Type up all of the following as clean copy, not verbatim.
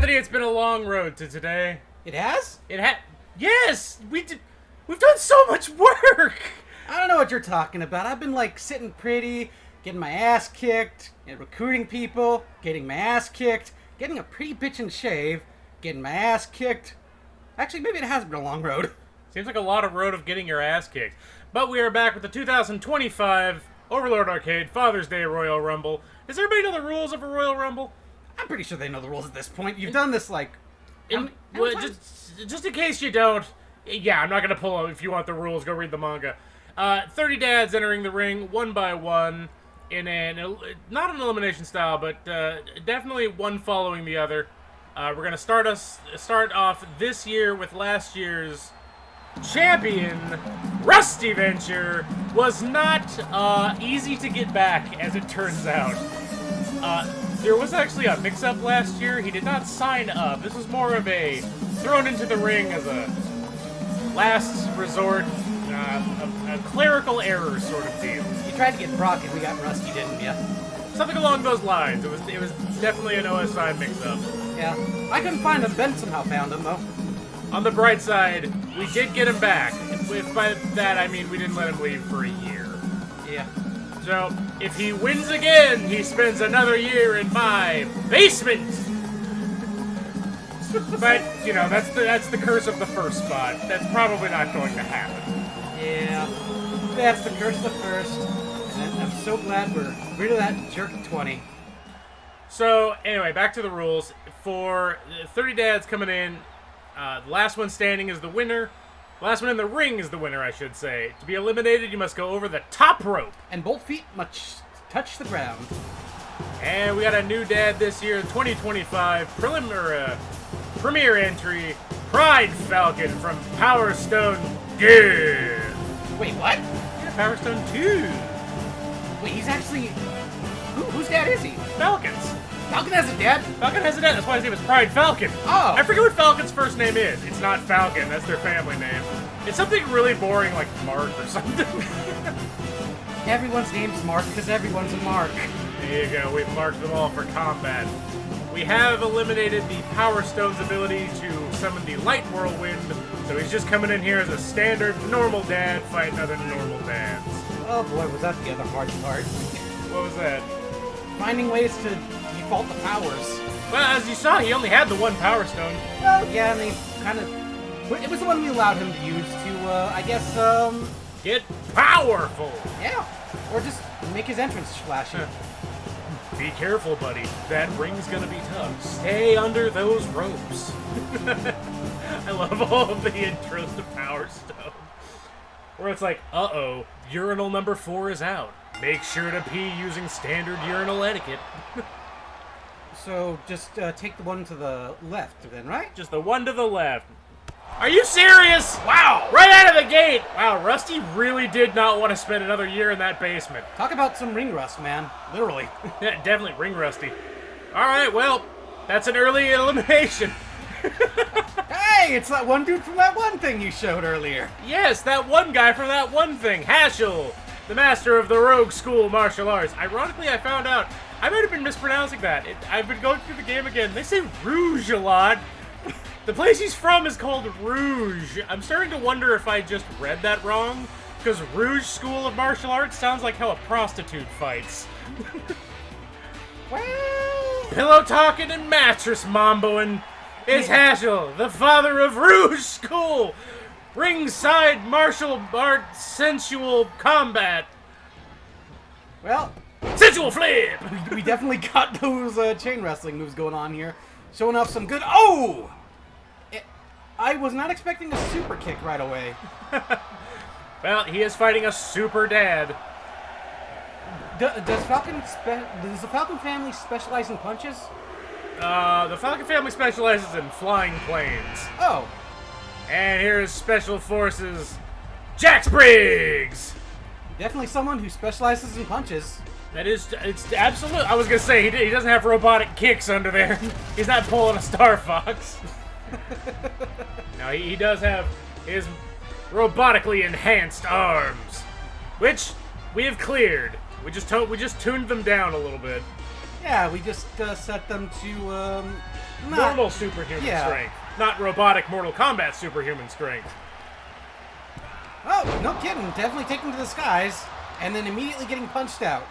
Anthony, it's been a long road to today. It has? Yes! We've done so much work! I don't know what you're talking about. I've been, like, sitting pretty, getting my ass kicked, and recruiting people, getting my ass kicked, getting a pretty bitchin' shave, getting my ass kicked. Actually, maybe it has been a long road. Seems like a lot of road of getting your ass kicked. But we are back with the 2025 Overlord Arcade Father's Day Royal Rumble. Does everybody know the rules of a Royal Rumble? I'm pretty sure they know the rules at this point. You've done this, like... Just in case you don't, yeah, I'm not going to pull them. If you want the rules, go read the manga. 30 dads entering the ring, one by one, in not an elimination style, but definitely one following the other. We're going to start off this year with last year's champion. Rusty Venture was not easy to get back, as it turns out. There was actually a mix-up last year. He did not sign up. This was more of a thrown into the ring as a last resort, a clerical error sort of deal. You tried to get Brock and we got Rusty, didn't you? Something along those lines. It was definitely an OSI mix-up. Yeah. I couldn't find him. Ben somehow found him, though. On the bright side, we did get him back. If by that I mean we didn't let him leave for a year. Yeah. So, if he wins again, he spends another year in my basement. But, you know, that's the curse of the first spot. That's probably not going to happen. Yeah. That's the curse of the first. And I'm so glad we're rid of that jerk 20. So, anyway, back to the rules. For 30 dads coming in, the last one standing is the winner. The last one in the ring is the winner, I should say. To be eliminated, you must go over the top rope. And both feet must touch the ground. And we got a new dad this year, 2025 premier entry, Pride Falcon from Power Stone. Yeah. Wait, what? Yeah, Power Stone 2. Wait, he's actually... Whose dad is he? Falcon's. Falcon has a dad? Falcon has a dad. That's why his name is Pride Falcon. Oh. I forget what Falcon's first name is. It's not Falcon. That's their family name. It's something really boring like Mark or something. Everyone's name's Mark because everyone's a Mark. There you go. We've marked them all for combat. We have eliminated the Power Stone's ability to summon the Light Whirlwind, so he's just coming in here as a standard normal dad fighting other normal dads. Oh boy, was that the other hard part. What was that? Finding ways to default the powers. Well, as you saw, he only had the one Power Stone. Well, yeah, and they kind of... It was the one we allowed him to use to, I guess, Get powerful! Yeah, or just make his entrance flashy. Be careful, buddy. That ring's gonna be tough. Stay under those ropes. I love all of the intros to Power Stone. Where it's like, uh-oh, urinal number 4 is out. Make sure to pee using standard urinal etiquette. So, just take the one to the left then, right? Just the one to the left. Are you serious? Wow! Right out of the gate! Wow, Rusty really did not want to spend another year in that basement. Talk about some ring rust, man. Literally. Yeah, definitely ring rusty. Alright, well, that's an early elimination. Hey, it's that one dude from that one thing you showed earlier. Yes, that one guy from that one thing, Hercule, the master of the Rogue School martial arts. Ironically, I found out, I might have been mispronouncing that. I've been going through the game again. They say Rouge a lot. The place he's from is called Rouge. I'm starting to wonder if I just read that wrong, because Rouge School of Martial Arts sounds like how a prostitute fights. Well... Pillow talking and mattress mamboing is Hercule, the father of Rouge School. Ringside martial art sensual combat. Well... Sensual flip! We definitely got those chain wrestling moves going on here. Showing off some good... Oh! I was not expecting a super kick right away. Well, he is fighting a super dad. Does the Falcon family specialize in punches? The Falcon family specializes in flying planes. Oh. And here's Special Forces Jax Briggs! Definitely someone who specializes in punches. It's absolute. I was gonna say, he doesn't have robotic kicks under there. He's not pulling a Star Fox. No, he does have his robotically enhanced arms, which we have cleared. We just tuned them down a little bit. Yeah, we just set them to normal superhuman strength, not robotic Mortal Kombat superhuman strength. Oh, no kidding. Definitely taking to the skies, and then immediately getting punched out.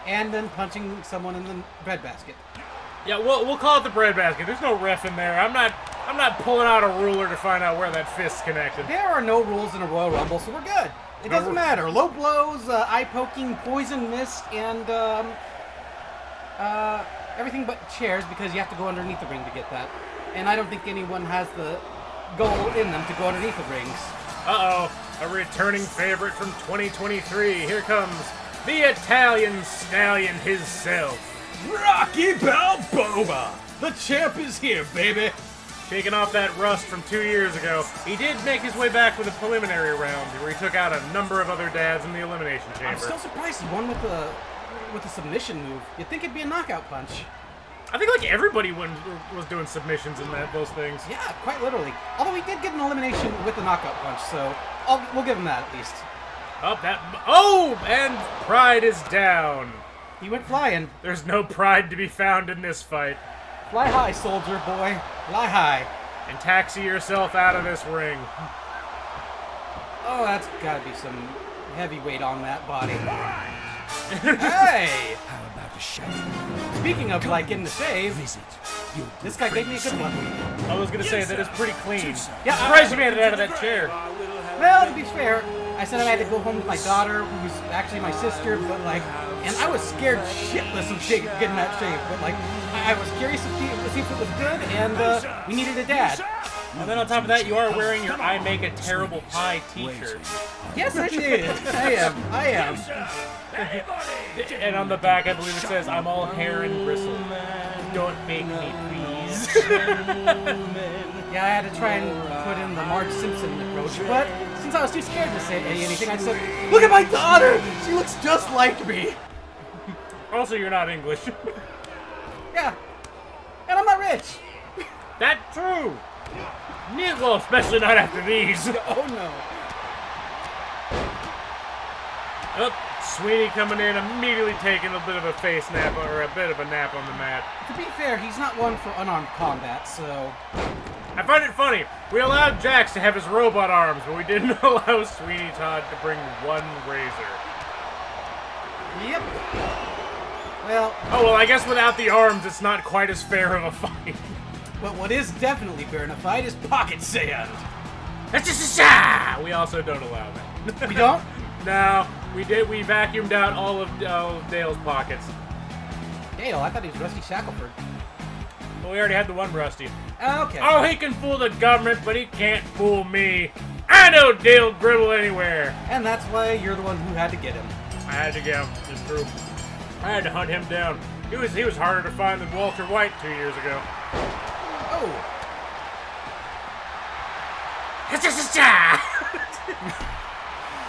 And then punching someone in the breadbasket. Yeah, we'll call it the breadbasket. There's no ref in there. I'm not pulling out a ruler to find out where that fist's connected. There are no rules in a Royal Rumble, so we're good. It doesn't matter. Low blows, eye poking, poison mist, and everything but chairs, because you have to go underneath the ring to get that. And I don't think anyone has the goal in them to go underneath the rings. Uh-oh, a returning favorite from 2023. Here comes the Italian stallion himself. Rocky Balboa! The champ is here, baby! Shaking off that rust from 2 years ago, he did make his way back with a preliminary round where he took out a number of other dads in the Elimination Chamber. I'm still surprised he won with a submission move. You'd think it'd be a knockout punch. I think like everybody was doing submissions in those things. Yeah, quite literally. Although he did get an elimination with a knockout punch, so we'll give him that at least. And pride is down. He went flying. There's no pride to be found in this fight. Fly high, soldier boy. Fly high. And taxi yourself out of this ring. Oh, that's gotta be some heavy weight on that body. Hey! How about a shave? Speaking of like getting the shave, this guy gave me a good one. I was gonna say that is pretty clean. Yeah, I'm surprised you made it out of that chair. Well, to be fair, I said I had to go home with my daughter, who was actually my sister, but like, and I was scared shitless of getting that shave, but like, I was curious to see if it was good, and we needed a dad. And then on top of that, you are wearing your I Make a Terrible Pie t-shirt. Yes, I did. I am. And on the back, I believe it says, I'm all hair and bristle. Don't make me, please. Yeah, I had to try and put in the Marge Simpson approach, but since I was too scared to say anything, I said, look at my daughter! She looks just like me! Also, you're not English. Yeah. And I'm not rich. That's true. Well, especially not after these. Oh, no. Oh, Sweeney coming in, immediately taking a bit of a face nap, or a bit of a nap on the mat. To be fair, he's not one for unarmed combat, so... I find it funny. We allowed Jax to have his robot arms, but we didn't allow Sweeney Todd to bring one razor. Yep. Well... Oh, well, I guess without the arms, it's not quite as fair of a fight. But what is definitely fair in a fight is pocket sand. That's just a We also don't allow that. We don't? No, we did. We vacuumed out all of Dale's pockets. Dale, I thought he was Rusty Shackelford. Well, we already had the one Rusty. Okay. Oh, he can fool the government, but he can't fool me. I know Dale Gribble anywhere. And that's why you're the one who had to get him. I had to get him. It's true. I had to hunt him down. He was harder to find than Walter White 2 years ago. Oh.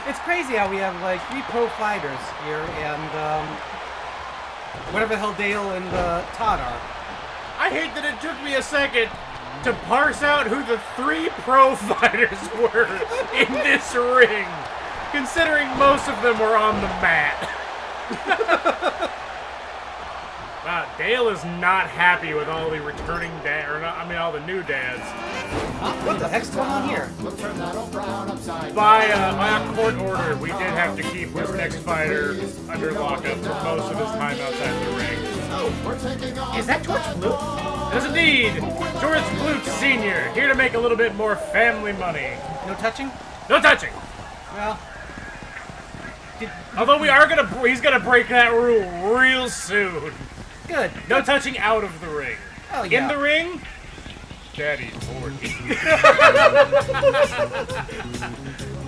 It's crazy how we have like 3 pro fighters here, and whatever the hell Dale and Todd are. I hate that it took me a second to parse out who the 3 pro fighters were in this ring, considering most of them were on the mat. Wow, Dale is not happy with all the returning all the new dads. What the heck's going on here? By a court order, we did have to keep this next fighter under lockup for most of his time outside the ring. Is that George Blute? Yes, indeed! George Blute Sr., here to make a little bit more family money. No touching? No touching! Well... Although he's gonna break that rule real soon. Good. No touching out of the ring. Hell yeah. In the ring, Daddy's 40.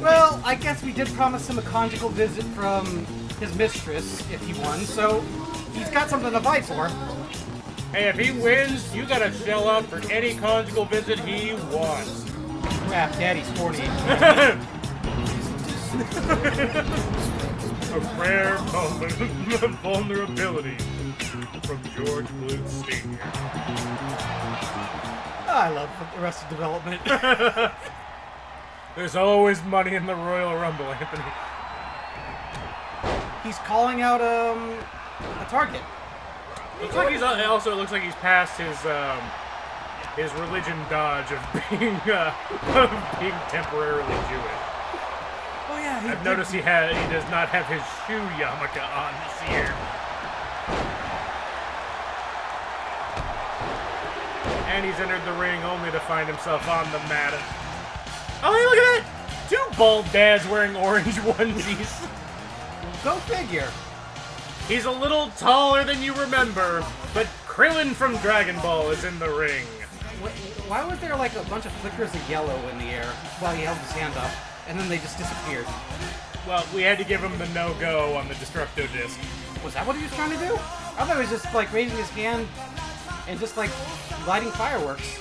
Well, I guess we did promise him a conjugal visit from his mistress if he won, so he's got something to fight for. Hey, if he wins, you gotta shell out for any conjugal visit he wants. Crap, Daddy's 40. A rare moment of vulnerability from George Blute Sr. I love Arrested Development. There's always money in the Royal Rumble, Anthony. He's calling out a target. Looks like it looks like he's past his his religion dodge of being temporarily Jewish. Oh yeah, I've noticed he does not have his shoe yarmulke on this year. And he's entered the ring only to find himself on the mat. Oh, hey, look at that! 2 bald dads wearing orange onesies. Go figure. He's a little taller than you remember, but Krillin from Dragon Ball is in the ring. Why was there like a bunch of flickers of yellow in the air while he held his hand up, and then they just disappeared? Well, we had to give him the no-go on the Destructo Disc. Was that what he was trying to do? I thought he was just like raising his hand and just like lighting fireworks.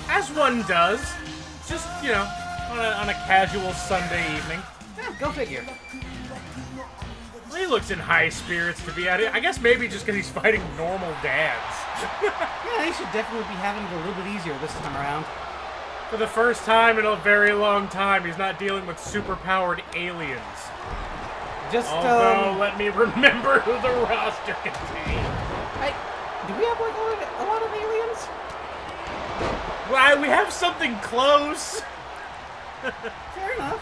As one does. Just, you know, on a casual Sunday evening. Yeah, go figure. Well, he looks in high spirits to be out here. I guess maybe just because he's fighting normal dads. Yeah, he should definitely be having it a little bit easier this time around. For the first time in a very long time, he's not dealing with super-powered aliens. Just, Although, let me remember who the roster contains. Do we have like a lot of aliens? Well, we have something close. Fair enough.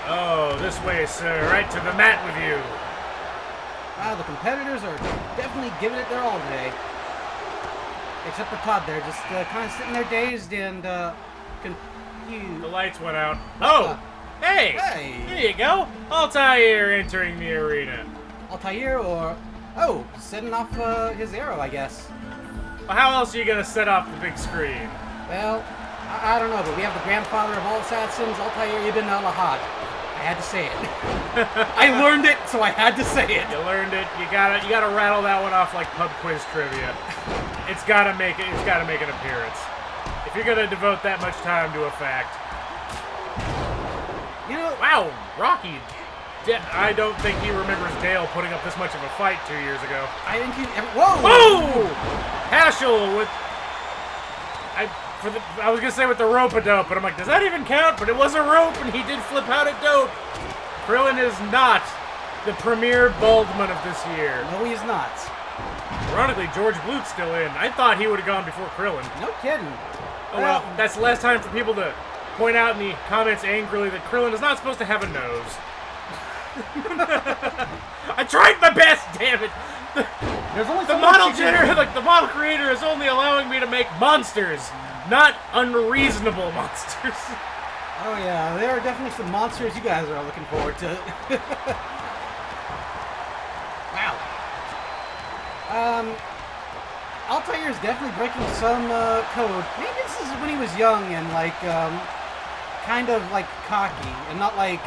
Oh, this way, sir. Right to the mat with you. Wow, the competitors are definitely giving it their all today. Except for Todd there, just kind of sitting there dazed and confused. The lights went out. Oh! Hey! Hey! There you go. Altair entering the arena. Altair or... Oh, setting off his arrow, I guess. Well, how else are you going to set off the big screen? Well, I don't know, but we have the grandfather of all assassins, Altair ibn al-Lahad. I had to say it. I learned it, so I had to say it. You learned it. You gotta rattle that one off like pub quiz trivia. It's gotta make an appearance. If you're gonna devote that much time to a fact. You know, Wow, Rocky. I don't think he remembers Dale putting up this much of a fight 2 years ago. I think he... Whoa! Whoa! Haschel with... I was gonna say with the rope-a-dope, but I'm like, does that even count? But it was a rope, and he did flip out at dope. Krillin is not the premier Baldman of this year. No, he is not. Ironically, George Blute's still in. I thought he would have gone before Krillin. No kidding. Oh well, that's the last time for people to point out in the comments angrily that Krillin is not supposed to have a nose. I tried my best, damn it. There's only The so model much you can do. the model creator is only allowing me to make monsters, not unreasonable monsters. Oh yeah, there are definitely some monsters you guys are looking forward to. Wow. Altair is definitely breaking some code. Maybe this is when he was young and like kind of like cocky and not like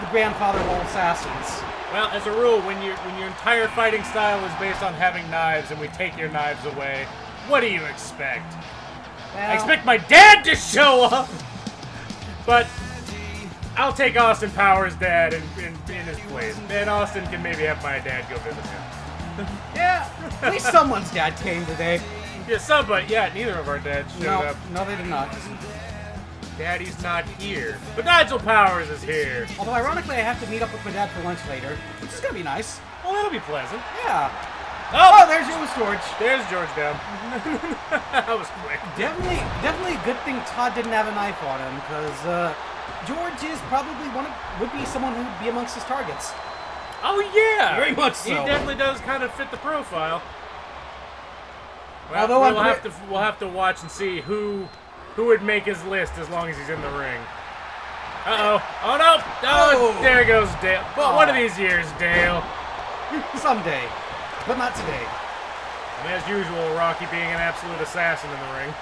the grandfather of all assassins. Well, as a rule, when your entire fighting style is based on having knives and we take your knives away, what do you expect? Well, I expect my dad to show up! But I'll take Austin Powers' dad in his place. And Austin can maybe have my dad go visit him. yeah, at least someone's dad came today. Yeah, but yeah, neither of our dads showed up. No, they did not. Daddy's not here. But Nigel Powers is here. Although, ironically, I have to meet up with my dad for lunch later, which is gonna be nice. Well, that'll be pleasant. Yeah. Oh, There's yours, George. There's George down. That was quick. Definitely a good thing Todd didn't have a knife on him, because George is probably would be someone who would be amongst his targets. Oh yeah, Very much so. He definitely does kind of fit the profile. Well, Although we'll have to watch and see who would make his list as long as he's in the ring. Uh-oh. Oh, no. Oh, there goes Dale. But one of these years, Dale. Someday. But not today. And as usual, Rocky being an absolute assassin in the ring.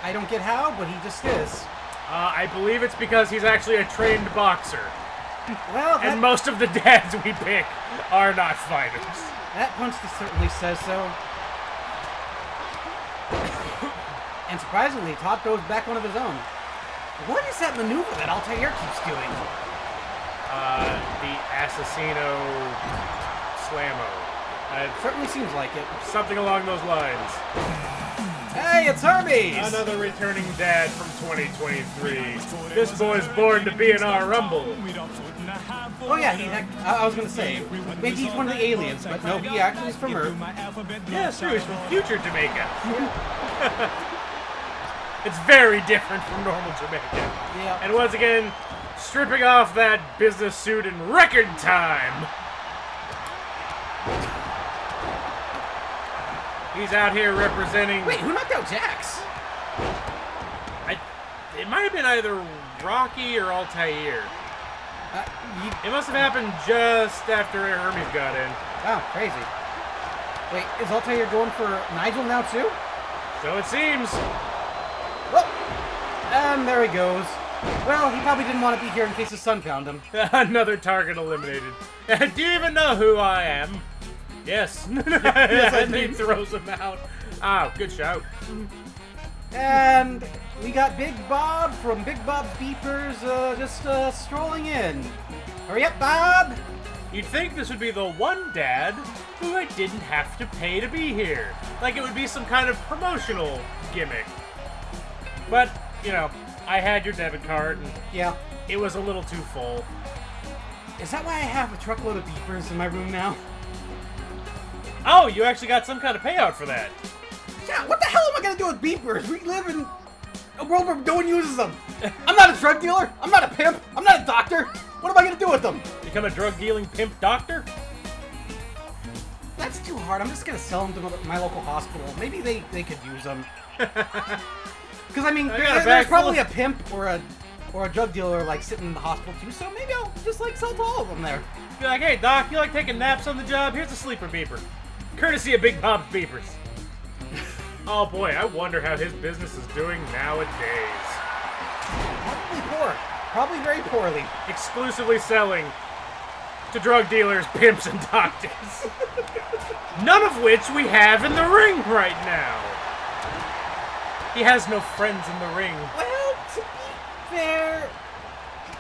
I don't get how, but he just is. I believe it's because he's actually a trained boxer. Well, And most of the dads we pick are not fighters. that punch certainly says so. And surprisingly, Todd throws back one of his own. What is that maneuver that Altair keeps doing? The Assassino Slammo. Certainly seems like it. Something along those lines. Hey, it's Hermes! Another returning dad from 2023. This boy's born to be in our Rumble. Oh yeah, I was gonna say, maybe he's one of the aliens, but no, he actually is from Earth. Yeah, it's true. He's from future Jamaica. It's very different from normal Jamaica. Yeah. And once again, stripping off that business suit in record time. He's out here representing... Wait, who knocked out Jax? It might have been either Rocky or Altair. It must have happened just after Hermes got in. Oh, crazy. Wait, is Altair going for Nigel now too? So it seems. Oh, and there he goes. Well, he probably didn't want to be here in case his son found him. Another target eliminated. Do you even know who I am? Yes. Yes, I And he do. throws him out. Ah, good shout. And we got Big Bob from Big Bob's Beepers just strolling in. Hurry up, Bob! You'd think this would be the one dad who I didn't have to pay to be here. Like it would be some kind of promotional gimmick. But, you know, I had your debit card and Yeah. it was a little too full. Is that why I have a truckload of beepers in my room now? Oh, you actually got some kind of payout for that. Yeah, what the hell am I gonna do with beepers? We live in a world where no one uses them. I'm not a drug dealer. I'm not a pimp. I'm not a doctor. What am I gonna do with them? Become a drug-dealing pimp doctor? That's too hard. I'm just gonna sell them to my local hospital. Maybe they could use them. Because I mean, I got a bag there's full probably of- a pimp or a drug dealer like sitting in the hospital too. So maybe I'll just like sell to all of them there. Be like, hey, Doc, you like taking naps on the job? Here's a sleeper beeper. Courtesy of Big Bob's Beepers. Oh boy, I wonder how his business is doing nowadays. Probably poor. Probably very poorly. Exclusively selling to drug dealers, pimps, and doctors. None of which we have in the ring right now. He has no friends in the ring. Well, to be fair,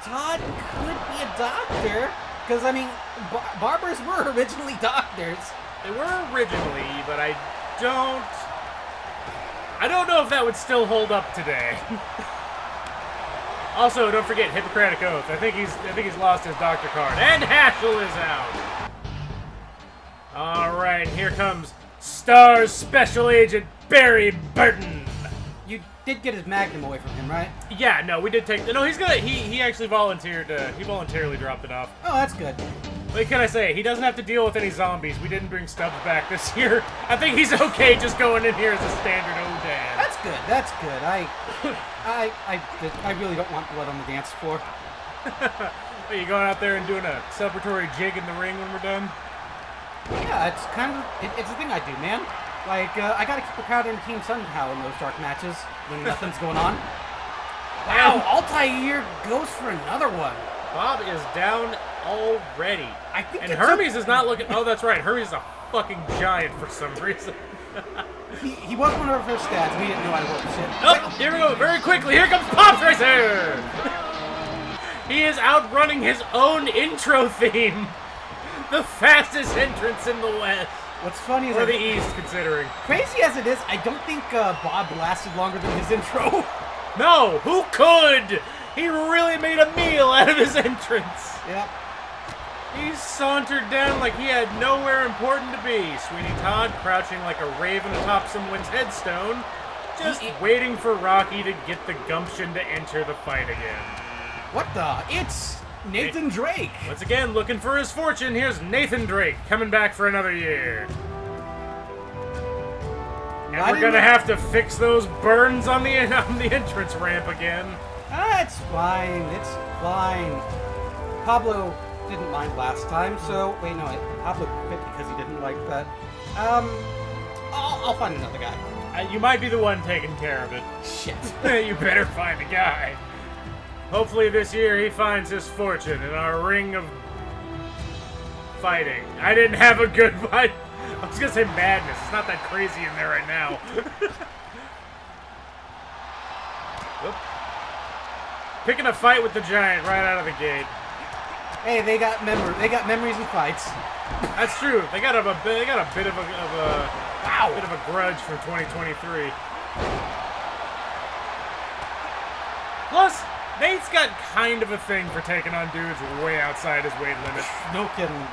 Todd could be a doctor. Because, I mean, barbers were originally doctors. They were originally, but I don't know if that would still hold up today. Also, don't forget Hippocratic Oath. I think he's lost his doctor card. And Hashel is out. All right, here comes Star's Special Agent Barry Burton. You did get his magnum away from him, right? Yeah, no, we did take. No, he's gonna. He actually volunteered. He voluntarily dropped it off. Oh, that's good. What can I say? He doesn't have to deal with any zombies. We didn't bring Stubbs back this year. I think he's okay just going in here as a standard Odan. That's good. That's good. I really don't want blood on the dance floor. Are you going out there and doing a celebratory jig in the ring when we're done? Yeah, it's kind of it's a thing I do, man. Like I gotta keep the crowd entertained somehow in those dark matches when nothing's going on. Wow, Altair goes for another one. Bob is down already. I think And it Hermes is not looking. Oh, that's right. Hermes is a fucking giant for some reason. He was one of our first stats. We didn't know how to work the shit. Oh, here we go. Very quickly. Here comes Pops Racer. He is outrunning his own intro theme. The fastest entrance in the West. What's funny is Or that, the East, considering. crazy as it is, I don't think Bob lasted longer than his intro. No, who could? He really made a meal out of his entrance. Yep. He sauntered down like he had nowhere important to be. Sweeney Todd crouching like a raven atop someone's headstone, just waiting for Rocky to get the gumption to enter the fight again. What the? It's Nathan Drake. Once again, looking for his fortune, here's Nathan Drake coming back for another year. And we're gonna have to fix those burns on the entrance ramp again. Ah, it's fine. It's fine. Pablo didn't mind last time, so wait, no, Pablo quit because he didn't like that. I'll find another guy. You might be the one taking care of it. Shit. You better find a guy. Hopefully this year he finds his fortune in our ring of fighting. I didn't have a good fight. I was gonna say madness. It's not that crazy in there right now. Oop. Picking a fight with the giant right out of the gate. Hey, they got memories and fights. That's true. They got a bit of a grudge from 2023. Plus, Nate's got kind of a thing for taking on dudes way outside his weight limit. No kidding.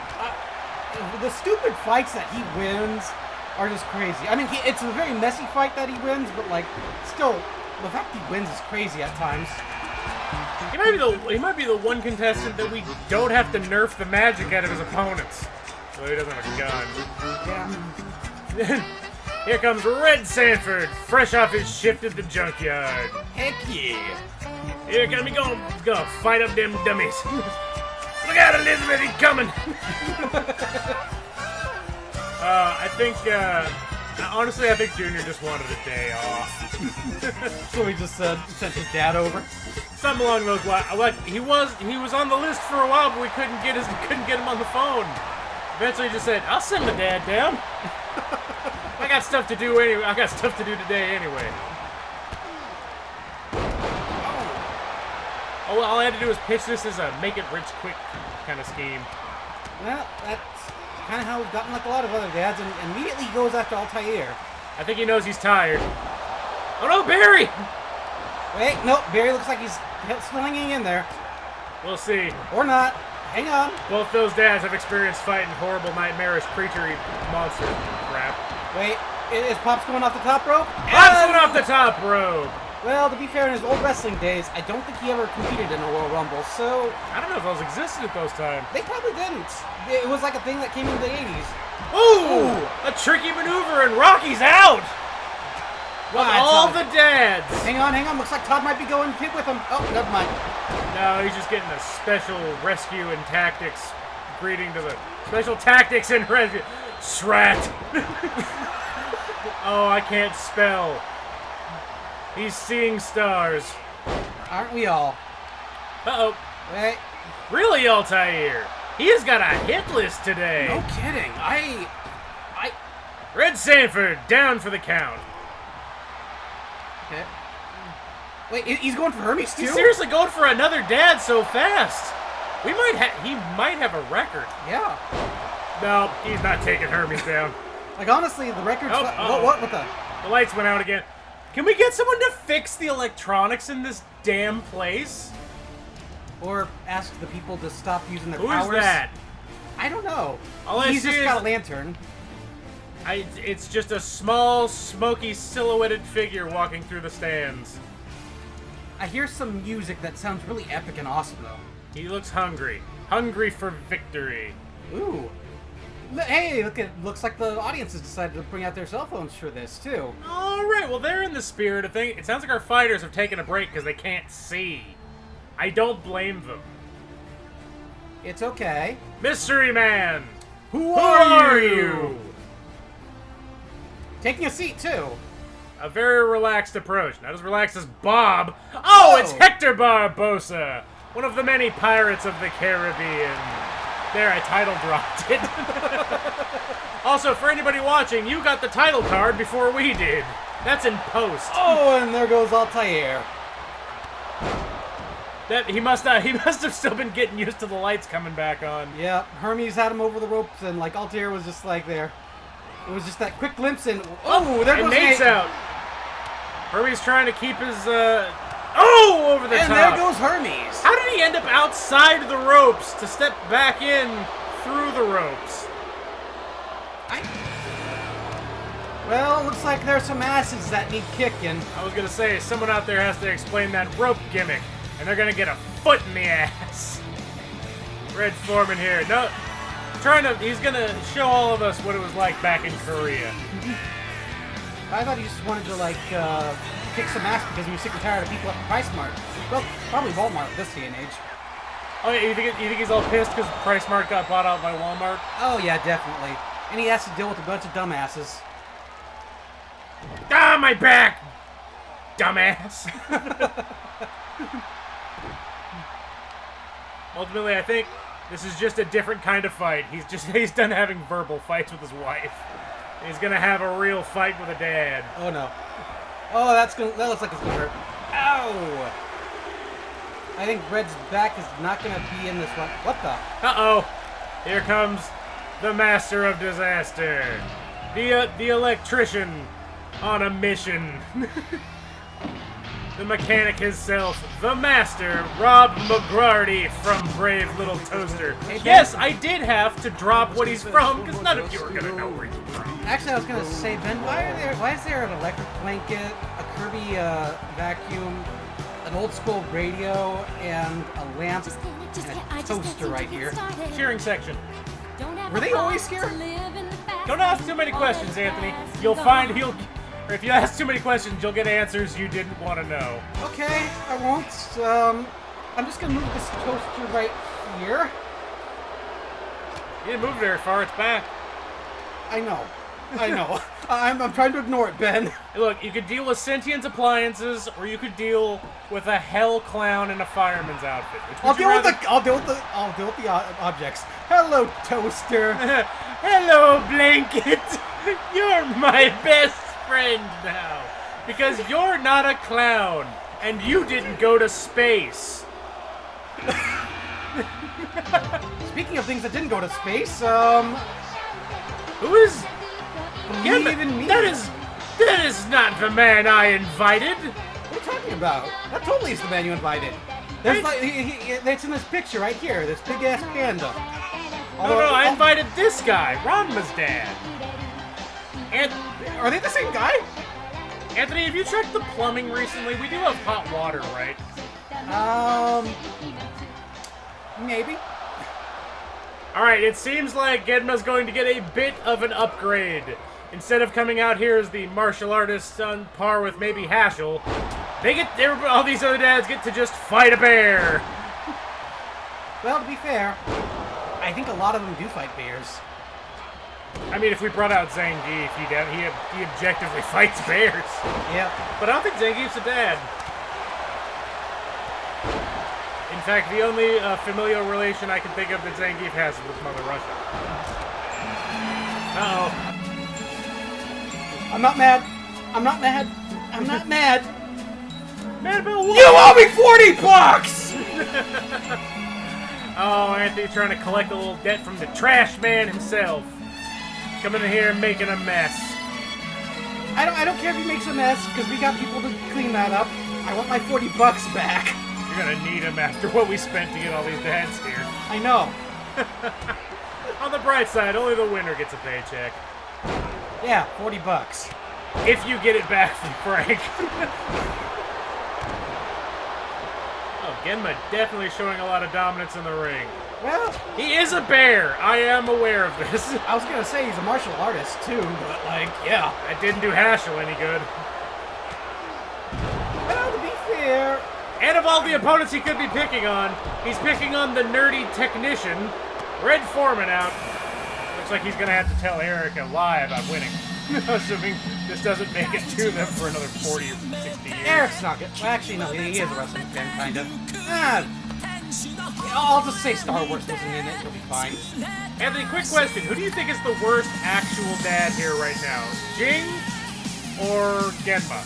The stupid fights that he wins are just crazy. I mean, it's a very messy fight that he wins, but like, still, the fact he wins is crazy at times. He might be the one contestant that we don't have to nerf the magic out of his opponents. So he doesn't have a gun. Yeah. Here comes Red Sanford, fresh off his shift at the junkyard. Heck yeah. Here comes he gonna fight up them dummies. Look out, Elizabeth, he's coming. Honestly, I think Junior just wanted a day off. So he just sent his dad over. Something along those lines. Like he was on the list for a while, but we couldn't get him on the phone. Eventually, he just said, "I'll send my dad down. I got stuff to do anyway. I got stuff to do today anyway." Oh, all I had to do was pitch this as a make it rich quick kind of scheme. Well, that's kind of how we've gotten like a lot of other dads, and immediately he goes after Altair. I think he knows he's tired. Oh no, Barry! Wait, no, Barry looks like he's still hanging in there. We'll see. Or not. Hang on. Both those dads have experienced fighting horrible, nightmarish, creature-y monster crap. Wait, is Pops going off the top rope? Pops went off the top rope! Well, to be fair, in his old wrestling days, I don't think he ever competed in a Royal Rumble, so... I don't know if those existed at those times. They probably didn't. It was like a thing that came in the 80s. Ooh! A tricky maneuver, and Rocky's out! With all the dads! Hang on. Looks like Todd might be going pit with him. Oh, never mind. No, he's just getting a special rescue and tactics greeting to the... Special tactics and rescue... Srat! Oh, I can't spell. He's seeing stars. Aren't we all? Uh-oh. Wait. Really, Altair? He has got a hit list today. No kidding. Red Sanford, down for the count. Okay. Wait, he's going for Hermes too? He's seriously going for another dad so fast. He might have a record. Yeah. No, he's not taking Hermes down. Like, honestly, the record's... Oh, what the... The lights went out again. Can we get someone to fix the electronics in this damn place? Or ask the people to stop using their Who powers. Who is that? I don't know. He's just got a lantern. It's just a small, smoky, silhouetted figure walking through the stands. I hear some music that sounds really epic and awesome, though. He looks hungry. Hungry for victory. Ooh. Hey, looks like the audience has decided to bring out their cell phones for this, too. All right, well, they're in the spirit of things. It sounds like our fighters have taken a break because they can't see. I don't blame them. It's okay. Mystery Man! Who are you? Taking a seat, too. A very relaxed approach. Not as relaxed as Bob. Oh, it's Hector Barbosa! One of the many pirates of the Caribbean. There, I title dropped it. Also, for anybody watching, you got the title card before we did. That's in post. Oh, and there goes Altair. He must have still been getting used to the lights coming back on. Yeah, Hermes had him over the ropes, and like Altair was just like there. It was just that quick glimpse, and there goes Nate's Nate. out. Hermes trying to keep his over the top. And there goes Hermes. How did he end up outside the ropes to step back in through the ropes? Well, looks like there's some asses that need kicking. I was gonna say, someone out there has to explain that rope gimmick, and they're gonna get a foot in the ass. Red Foreman here. No, he's gonna show all of us what it was like back in Korea. I thought he just wanted to, like, kick some ass because he was sick and tired of people at the Price Mart. Well, probably Walmart this day and age. Oh, yeah, you think he's all pissed because Price Mart got bought out by Walmart? Oh, yeah, definitely. And he has to deal with a bunch of dumbasses. Ah, my back! Dumbass! Ultimately, I think this is just a different kind of fight. He's done having verbal fights with his wife. He's gonna have a real fight with a dad. Oh, no. Oh, that looks like it's gonna hurt. Ow! I think Red's back is not gonna be in this one. What the? Uh-oh. Here comes the master of disaster. The electrician on a mission. the mechanic himself, the master, Rob McGrarty from Brave Little Toaster. Hey, Ben. Yes, I did have to drop what he's from, because none of you are going to know where he's from. Actually, I was gonna say, Ben, why is there an electric blanket, a Kirby vacuum, an old school radio, and a lamp and a toaster right here? Cheering section. Were they always here? Don't ask too many questions, Anthony. You'll find or if you ask too many questions, you'll get answers you didn't want to know. Okay, I won't. I'm just gonna move this toaster right here. You didn't move very far, it's back. I know. I'm trying to ignore it, Ben. Hey, look, you could deal with sentient appliances, or you could deal with a hell clown in a fireman's outfit. I'll deal with the objects. Hello, toaster. Hello, blanket. You're my best friend now, because you're not a clown, and you didn't go to space. Speaking of things that didn't go to space, Who is? believe in me. That is not the man I invited. What are you talking about? That totally is the man you invited. There's like, it's in this picture right here, this big ass panda. No, I invited this guy, Ranma's dad. And are they the same guy? Anthony, have you checked the plumbing recently? We do have hot water, right? Maybe. Alright, it seems like Genma's going to get a bit of an upgrade. Instead of coming out here as the martial artist on par with maybe Hashel, all these other dads get to just fight a bear. Well, to be fair, I think a lot of them do fight bears. I mean, if we brought out Zangief, he objectively fights bears. Yeah. But I don't think Zangief's a dad. In fact, the only familial relation I can think of that Zangief has is with Mother Russia. Uh-oh. I'm not mad. I'm not mad. Mad about what? You owe me $40! Oh, Anthony's trying to collect a little debt from the trash man himself. Coming in here and making a mess. I don't care if he makes a mess, because we got people to clean that up. I want my $40 back. You're gonna need him after what we spent to get all these dads here. I know. On the bright side, only the winner gets a paycheck. Yeah, $40. If you get it back from Frank. Oh, Genma definitely showing a lot of dominance in the ring. Well, He is a bear. I am aware of this. I was gonna say he's a martial artist too, but like, yeah. That didn't do Hashel any good. Well, to be fair, And of all the opponents he could be picking on, he's picking on the nerdy technician, Red Foreman out. Looks like he's gonna have to tell Erica live I'm winning. Assuming this doesn't make it to them for another 40 or 60 years. Eric's not good. Well, actually, no, he is a wrestling fan, kind of. I'll just say Star Wars wasn't in it. He'll be fine. Anthony, quick question. Who do you think is the worst actual dad here right now? Jing or Genma?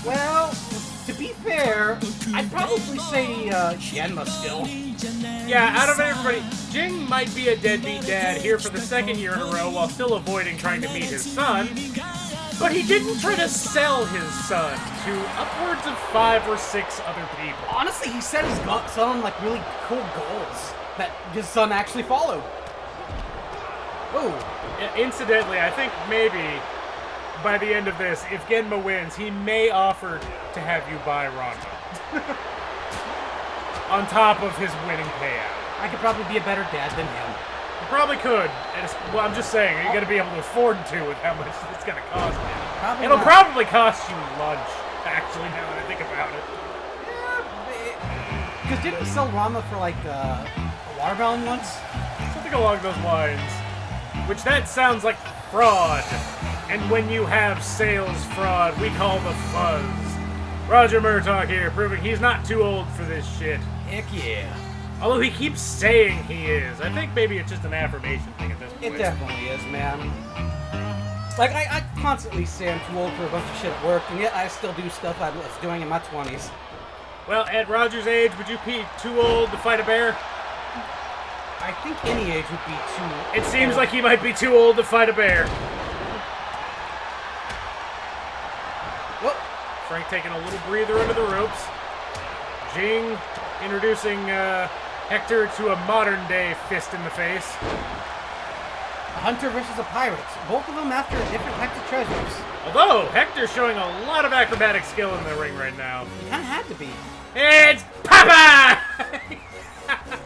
Well, to be fair, I'd probably say Genma still. Yeah, out of everybody, Jing might be a deadbeat dad here for the second year in a row while still avoiding trying to meet his son. But he didn't try to sell his son to upwards of 5 or 6 other people. Honestly, he set his son like really cool goals that his son actually followed. Oh, Incidentally, I think maybe by the end of this, if Genma wins, he may offer to have you buy Ronda. On top of his winning payout. I could probably be a better dad than him. You probably could. Well, I'm just saying, you're going to be able to afford to with how much it's going to cost you. It'll probably cost you lunch, actually, now that I think about it. Yeah, because didn't he sell Rama for like a watermelon once? Something along those lines. Which that sounds like fraud. And when you have sales fraud, we call the fuzz. Roger Murtaugh here, proving he's not too old for this shit. Heck yeah. Although he keeps saying he is. I think maybe it's just an affirmation thing at this point. It definitely is, man. Like, I constantly say I'm too old for a bunch of shit at work, and yet I still do stuff I was doing in my 20s. Well, at Roger's age, would you be too old to fight a bear? I think any age would be too... It seems like he might be too old to fight a bear. Well, Frank taking a little breather under the ropes. Jing introducing Hector to a modern-day fist in the face. A hunter versus a pirate. Both of them after different types of treasures. Although, Hector's showing a lot of acrobatic skill in the ring right now. He kind of had to be. It's Papa!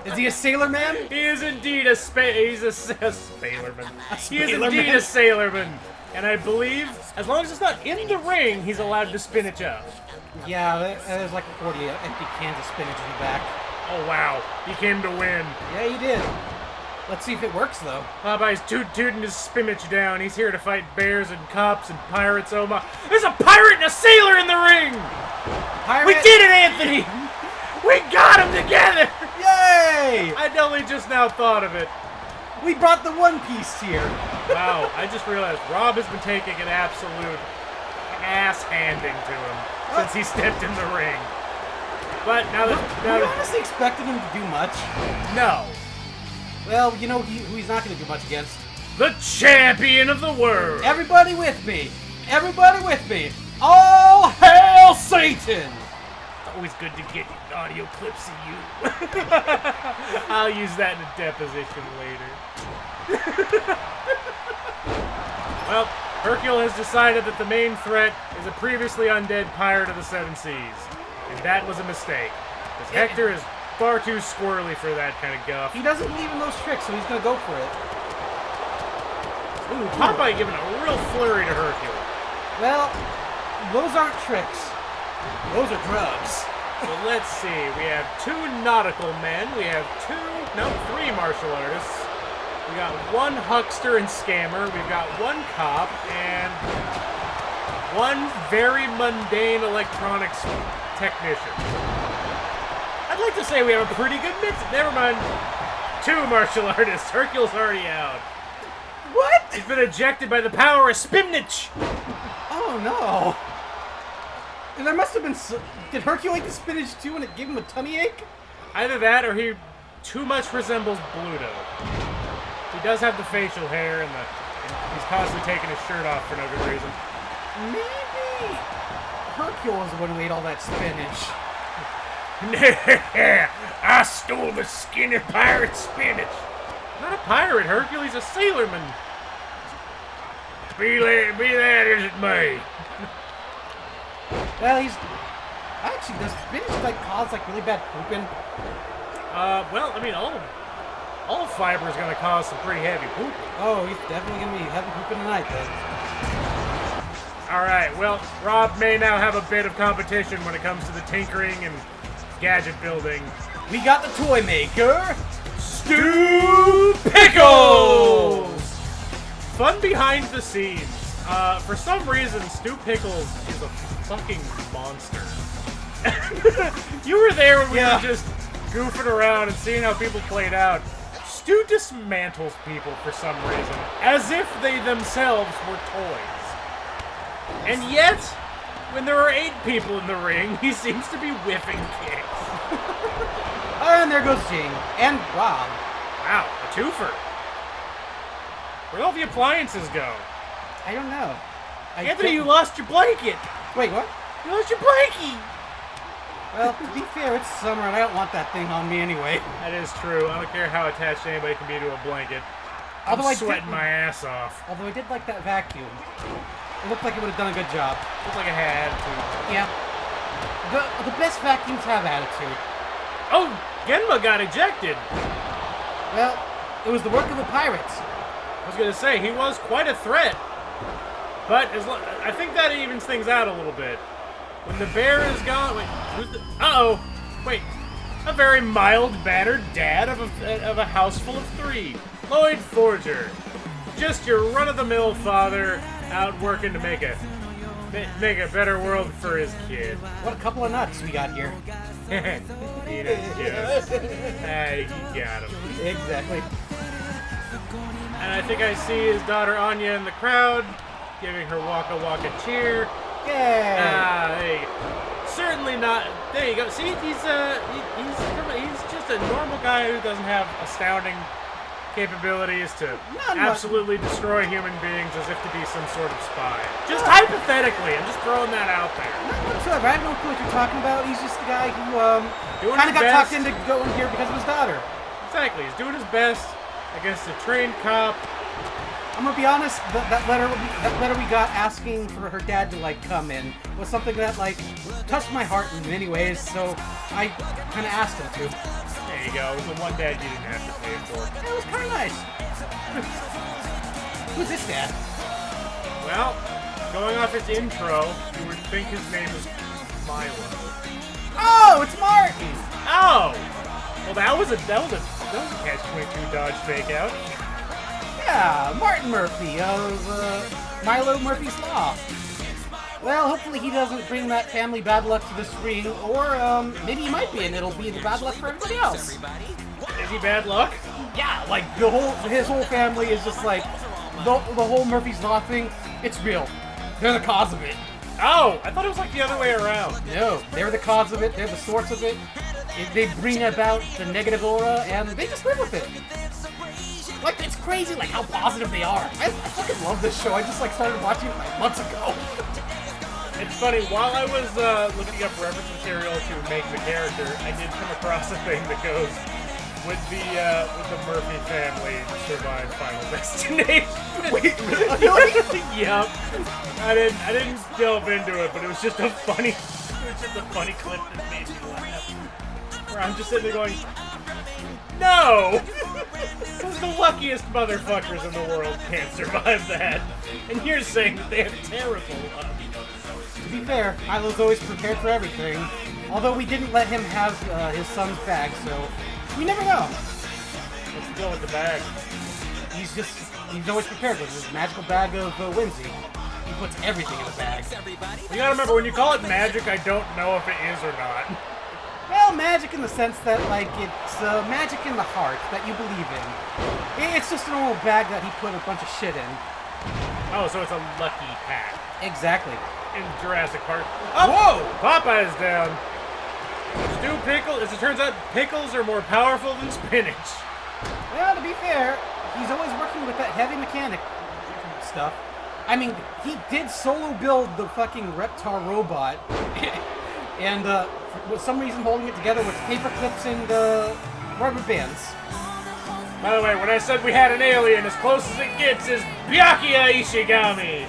Is he a sailor man? He is indeed a sailorman. He is Sailor indeed man? a sailorman. And I believe, as long as it's not in the ring, he's allowed to spinach up. Yeah, there's like 40 empty cans of spinach in the back. Oh, wow. He came to win. Yeah, he did. Let's see if it works, though. Popeye's tooting his spinach down. He's here to fight bears and cops and pirates. Oh, my. There's a pirate and a sailor in the ring! Pirate. We did it, Anthony! We got them together! Yay! I'd only just now thought of it. We brought the One Piece here. Wow, I just realized Rob has been taking an absolute ass-handing to him since he stepped in the ring. But now that... We honestly expected him to do much. No. Well, you know who he's not going to do much against? The champion of the world! Everybody with me! Everybody with me! All hail Satan! Always good to get audio clips of you. I'll use that in a deposition later. Well, Hercule has decided that the main threat is a previously undead pirate of the Seven Seas. And that was a mistake. Because Hector is far too squirrely for that kind of guff. He doesn't believe in those tricks, so he's going to go for it. Ooh, Popeye giving a real flurry to Hercule. Well, those aren't tricks. Those are drugs. So let's see. We have 2 nautical men. We have 3 martial artists. We got 1 huckster and scammer. We've got 1 cop and 1 very mundane electronics technician. I'd like to say we have a pretty good mix. Never mind. 2 martial artists. Hercule's already out. What? He's been ejected by the power of spinach. Oh, no. And there must have been... Did Hercule eat the spinach too and it gave him a tummy ache? Either that or he too much resembles Bluto. He does have the facial hair and he's constantly taking his shirt off for no good reason. Maybe Hercule was the one who ate all that spinach. I stole the skinny pirate spinach. Not a pirate, Hercule. He's a sailorman. Be that as it may. Well, he's... Actually, does spinach cause really bad pooping? Well, I mean, all fiber is going to cause some pretty heavy pooping. Oh, he's definitely going to be heavy pooping tonight, then. All right, well, Rob may now have a bit of competition when it comes to the tinkering and gadget building. We got the toy maker, Stu Pickles! Fun behind the scenes. For some reason, Stu Pickles is a fucking monster. You were there when we were just goofing around and seeing how people played out. Stu dismantles people for some reason, as if they themselves were toys. And yet, when there are 8 people in the ring, he seems to be whiffing kicks. And there goes Jing. And Rob. Wow, a twofer. Where'd all the appliances go? I don't know. Anthony, you lost your blanket! Wait, what? You lost your blankie! Well, to be fair, it's summer and I don't want that thing on me anyway. That is true. I don't care how attached anybody can be to a blanket. I'm sweating my ass off. Although I did like that vacuum. It looked like it would have done a good job. Looked like it had attitude. Yeah. The best vacuums have attitude. Oh, Genma got ejected. Well, it was the work of the pirates. I was going to say, he was quite a threat. But I think that evens things out a little bit. When the bear is gone... Wait, who's the... Uh-oh. Wait. A very mild, battered dad of a house full of 3. Lloyd Forger. Just your run-of-the-mill father out working to make a better world for his kid. What a couple of nuts we got here. You got him. Exactly. And I think I see his daughter Anya in the crowd, giving her Waka Waka cheer. Yay! There you go. Certainly not. There you go. See, he's just a normal guy who doesn't have astounding capabilities to Not absolutely destroy human beings as if to be some sort of spy. Just hypothetically, I'm just throwing that out there. Not whatsoever. I have no clue what you're talking about. He's just the guy who Doing kind of his got best. talked into going here because of his daughter. Exactly. He's doing his best against a trained cop. I'm gonna be honest. That letter we got asking for her dad to like come in was something that like touched my heart in many ways. So I kind of asked him to. There you go. It was the one dad you didn't have to pay for. It was kind of nice. Who's this dad? Well, going off his intro, you would think his name is Milo. Oh, it's Martin. Oh! Well, that was a catch-22 dodge fake out. Yeah, Martin Murphy of Milo Murphy's Law. Well, hopefully he doesn't bring that family bad luck to this ring, or maybe he might be, and it'll be the bad luck for everybody else. Is he bad luck? Yeah, like his whole family is just like the whole Murphy's Law thing. It's real. They're the cause of it. Oh, I thought it was like the other way around. No, they're the cause of it. They're the source of it. They bring about the negative aura, and they just live with it. Like, it's crazy, like, how positive they are. I fucking love this show. I just, like, started watching it, like, months ago. It's funny, while I was looking up reference material to make the character, I did come across a thing that goes, with the Murphy family survive Final Destination. Wait, really? Yep. I didn't delve into it, but it was just a funny clip that made me laugh. Where I'm just sitting there going, no! Because the luckiest motherfuckers in the world can't survive that. And you're saying that they have terrible luck. To be fair, Milo's always prepared for everything. Although we didn't let him have his son's bag, so we never know. What's the deal with the bag? He's always prepared with his magical bag of whimsy. He puts everything in the bag. You gotta remember, when you call it magic, I don't know if it is or not. Well, magic in the sense that, like, it's magic in the heart that you believe in. It's just an old bag that he put a bunch of shit in. Oh, so it's a lucky pack. Exactly. In Jurassic Park. Oh, whoa! Popeye's down. Stew pickle. As it turns out, pickles are more powerful than spinach. Well, to be fair, he's always working with that heavy mechanic stuff. I mean, he did solo build the fucking Reptar robot, and for some reason holding it together with paper clips and rubber bands. By the way, when I said we had an alien, as close as it gets is Byakuya Ishigami,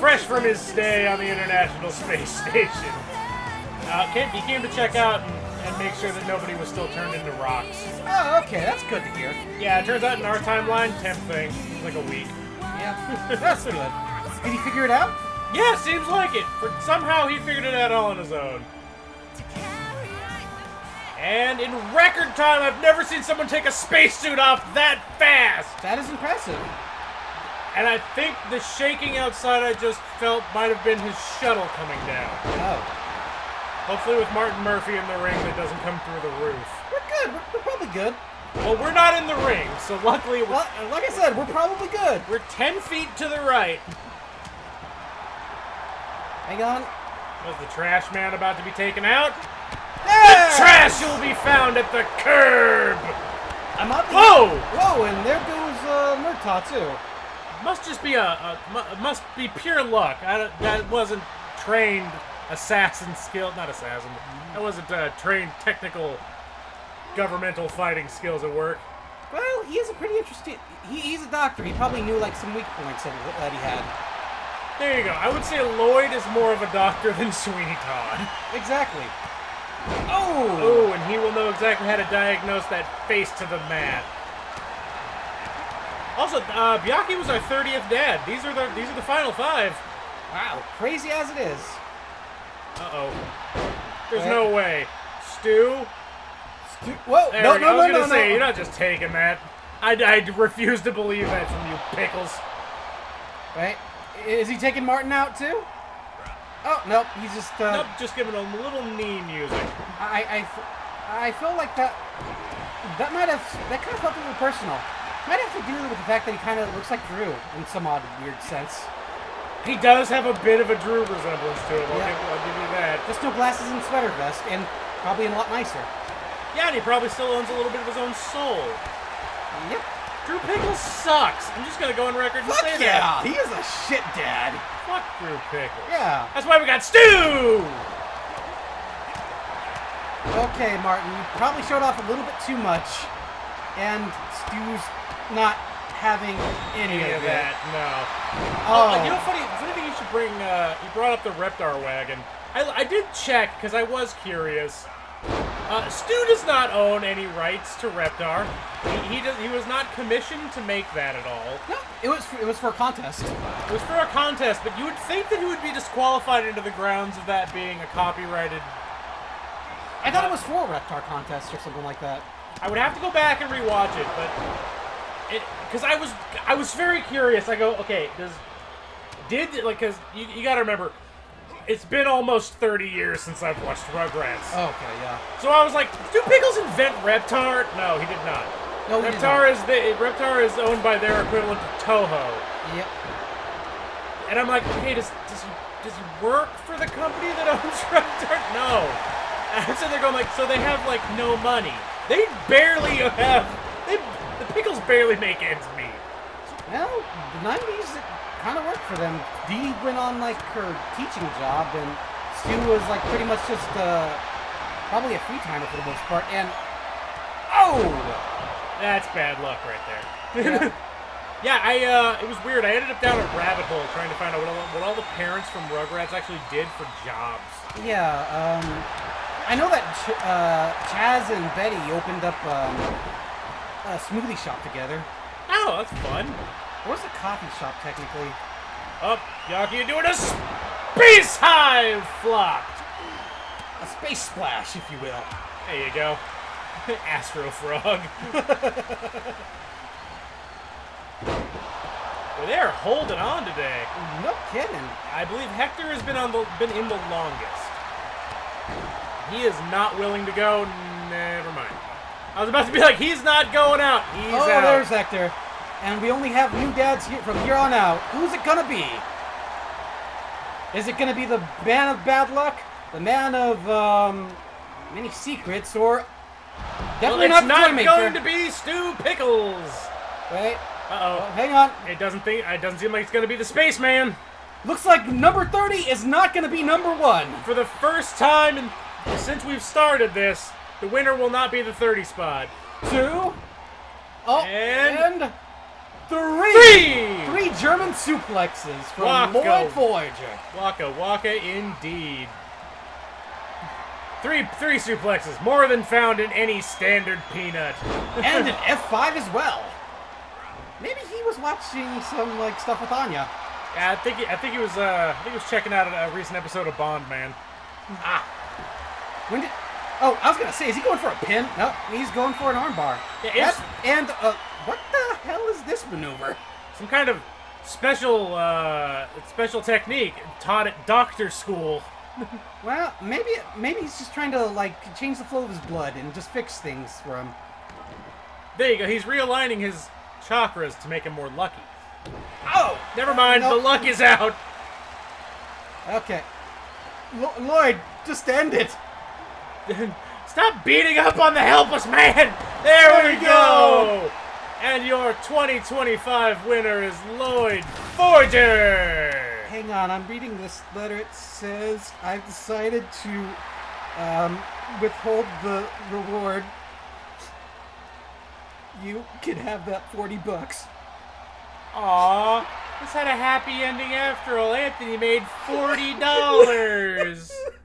fresh from his stay on the International Space Station. He came to check out and make sure that nobody was still turned into rocks. Oh, okay, that's good to hear. Yeah, it turns out in our timeline, temp thing, it was like a week. Yeah, that's good. Did he figure it out? Yeah, seems like it. Somehow he figured it out all on his own. And in record time, I've never seen someone take a spacesuit off that fast! That is impressive. And I think the shaking outside I just felt might have been his shuttle coming down. Oh. Hopefully with Martin Murphy in the ring that doesn't come through the roof. We're good. We're probably good. Well, we're not in the ring, so luckily we're... Well, like I said, we're probably good. We're 10 feet to the right. Hang on. Was the trash man about to be taken out? There! The trash will be found at the curb! I'm up. Whoa! Whoa, and there goes Murtaugh, too. Must just be must be pure luck. That wasn't trained assassin skill, not assassin. That wasn't trained technical governmental fighting skills at work. Well, he is a pretty interesting... He's a doctor. He probably knew, like, some weak points that he had. There you go. I would say Lloyd is more of a doctor than Sweeney Todd. Exactly. Oh! Oh, and he will know exactly how to diagnose that face to the mat. Also, Byakuya was our 30th dad. These are the final 5. Wow, crazy as it is. Uh-oh. There's no way. Stu? Whoa, There no, we go. no, I was no, gonna no, say, no. you're not just taking that. I refuse to believe that from you pickles. Right? Is he taking Martin out, too? Oh, no, he's just, Nope, just giving a little knee music. I feel like that kind of felt a little personal. Might have to do with the fact that he kind of looks like Drew in some odd, weird sense. He does have a bit of a Drew resemblance to him, I'll give you that. Just no glasses and sweater vest, and probably a lot nicer. Yeah, and he probably still owns a little bit of his own soul. Yep. Drew Pickles sucks. I'm just gonna go on record and Fuck say yeah, that. he is a shit dad. Fuck Drew Pickles. Yeah. That's why we got Stu! Okay, Martin, you probably showed off a little bit too much, and Stu's not having any of that. it. No. Oh. You know, funny thing you should bring, you brought up the Reptar wagon. I did check, because I was curious. Stu does not own any rights to Reptar. He was not commissioned to make that at all. No, it was for a contest. It was for a contest, but you would think that he would be disqualified into the grounds of that being a copyrighted... I thought it was for a Reptar contest or something like that. I would have to go back and rewatch it, but... Because I was very curious. I go, okay, because you gotta remember, it's been almost 30 years since I've watched Rugrats. Okay, yeah. So I was like, did Pickles invent Reptar? No, he did not. No, he Reptar did not. Reptar is owned by their equivalent to Toho. Yep. And I'm like, okay, does he work for the company that owns Reptar? No. And I'm sitting there going like, so they have like no money. They barely have. The Pickles barely make ends meet. Well, the 90s, it kind of worked for them. Dee went on, like, her teaching job, and Stu was, like, pretty much just, probably a free-timer for the most part, and... Oh! That's bad luck right there. Yeah. Yeah, it was weird. I ended up down a rabbit hole trying to find out what all the parents from Rugrats actually did for jobs. Yeah, I know that Chaz and Betty opened up, a smoothie shop together. Oh, that's fun. Or was it a coffee shop, technically? Up, Yaki, you're doing a space hive flop. A space splash, if you will. There you go. Astro Frog. Well, they're holding on today. No kidding. I believe Hector has been in the longest. He is not willing to go. Never mind. I was about to be like, he's not going out. He's out. There's Hector. And we only have new dads here from here on out. Who's it gonna be? Is it gonna be the man of bad luck? The man of, many secrets? Or definitely well, not it's not going to be Stu Pickles. Wait. Uh-oh. Hang on. It doesn't seem like it's going to be the Spaceman. Looks like number 30 is not gonna be number 1. For the first time since we've started this, the winner will not be the 30 spot. 2. Oh, and 3 German suplexes from Lloyd Voyager. Waka indeed. 3 suplexes, more than found in any standard peanut. And an F5 as well. Maybe he was watching some like stuff with Anya. Yeah, I think he was checking out a recent episode of Bond, man. When did? Oh, I was gonna say, is he going for a pin? No, he's going for an armbar. Yeah, what the hell is this maneuver? Some kind of special technique taught at doctor school. Well, maybe he's just trying to like change the flow of his blood and just fix things for him. There you go. He's realigning his chakras to make him more lucky. Oh, never mind. No. The luck is out. Okay, Lloyd, just end it. Stop beating up on the helpless man! There we go! And your 2025 winner is Lloyd Forger! Hang on, I'm reading this letter. It says, I've decided to withhold the reward. You can have that $40. Aw, this had a happy ending after all. Anthony made $40.